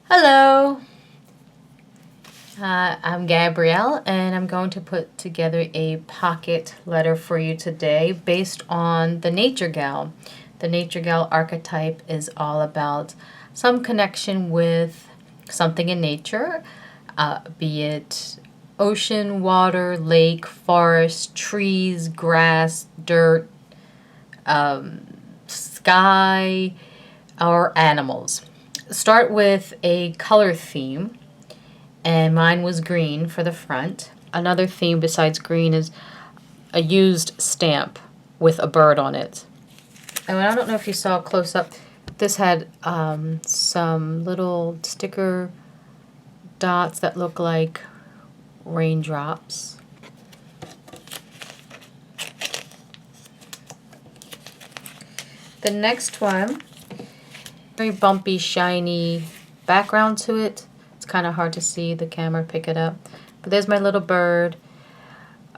Hello, I'm Gabrielle, and I'm going to put together a pocket letter for you today based on the Nature Gal. The Nature Gal archetype is all about some connection with something in nature, be it ocean, water, lake, forest, trees, grass, dirt, sky, or animals. Start with a color theme, and mine was green for the front. Another theme besides green is a used stamp with a bird on it. And I don't know if you saw close up, this had some little sticker dots that look like raindrops. The next one, very bumpy, shiny background to it. It's kind of hard to see, the camera pick it up. But there's my little bird,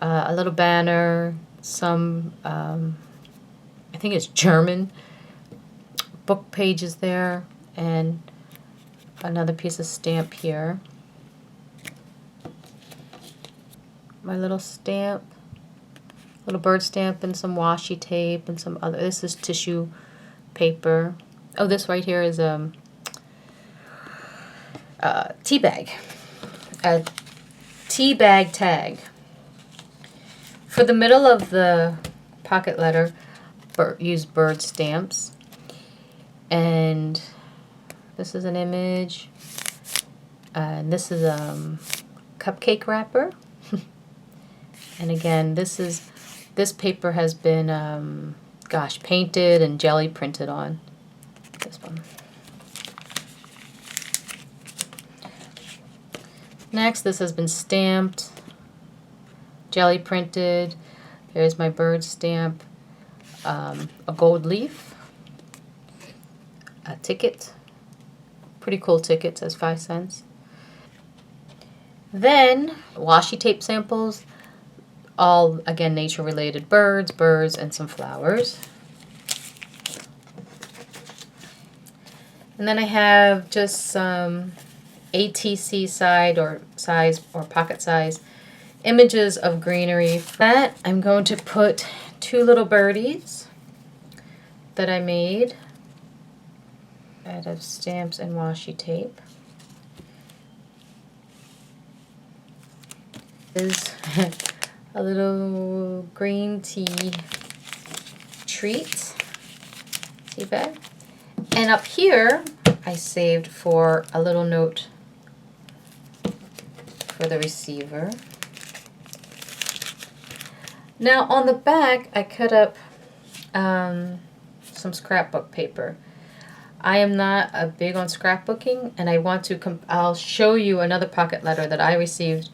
a little banner, some, I think it's German book pages there, and another piece of stamp here. My little stamp, little bird stamp, and some washi tape, and some other, this is tissue paper. Oh, this right here is tea bag. A tea bag tag. For the middle of the pocket letter, use bird stamps. And this is an image. And this is cupcake wrapper. And again, this paper has been painted and jelly printed on. This one. Next, this has been stamped, jelly printed. There's my bird stamp, a gold leaf, a ticket, pretty cool ticket, says 5 cents. Then washi tape samples, all again nature related, birds, and some flowers. And then I have just some ATC size or pocket size images of greenery. For that, I'm going to put 2 little birdies that I made out of stamps and washi tape. This is a little green tea treat, tea bag. And up here, I saved for a little note for the receiver. Now on the back, I cut up some scrapbook paper. I am not big on scrapbooking, and I want to. I'll show you another pocket letter that I received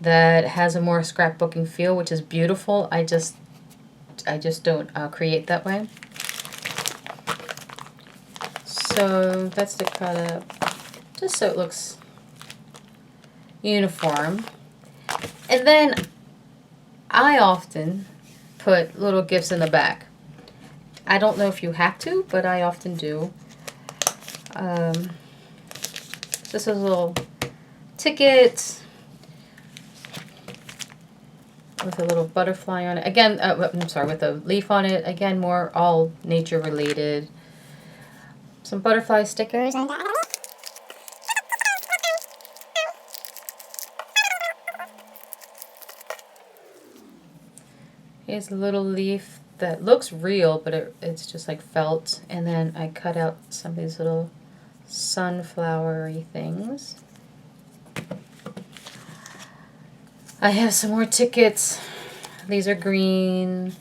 that has a more scrapbooking feel, which is beautiful. I just don't create that way. So that's the cut up, just so it looks uniform. And then I often put little gifts in the back. I don't know if you have to, but I often do. This is a little ticket with a little butterfly on it. Again, I'm sorry, with a leaf on it. Again, more all nature related. Some butterfly stickers. Here's a little leaf that looks real, but it's just like felt. And then I cut out some of these little sunflowery things. I have some more tickets. These are green.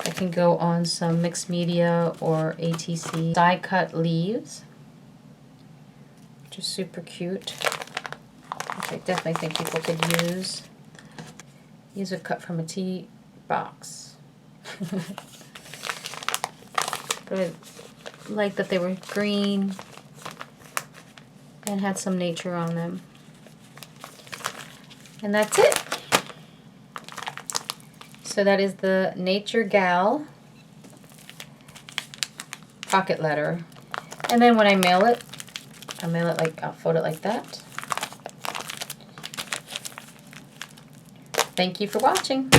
I can go on some mixed media or ATC. Die cut leaves, which is super cute, which I definitely think people could use. These are cut from a tea box. But I like that they were green and had some nature on them. And that's it. So that is the Nature Gal pocket letter. And then when I mail it, I'll fold it like that. Thank you for watching.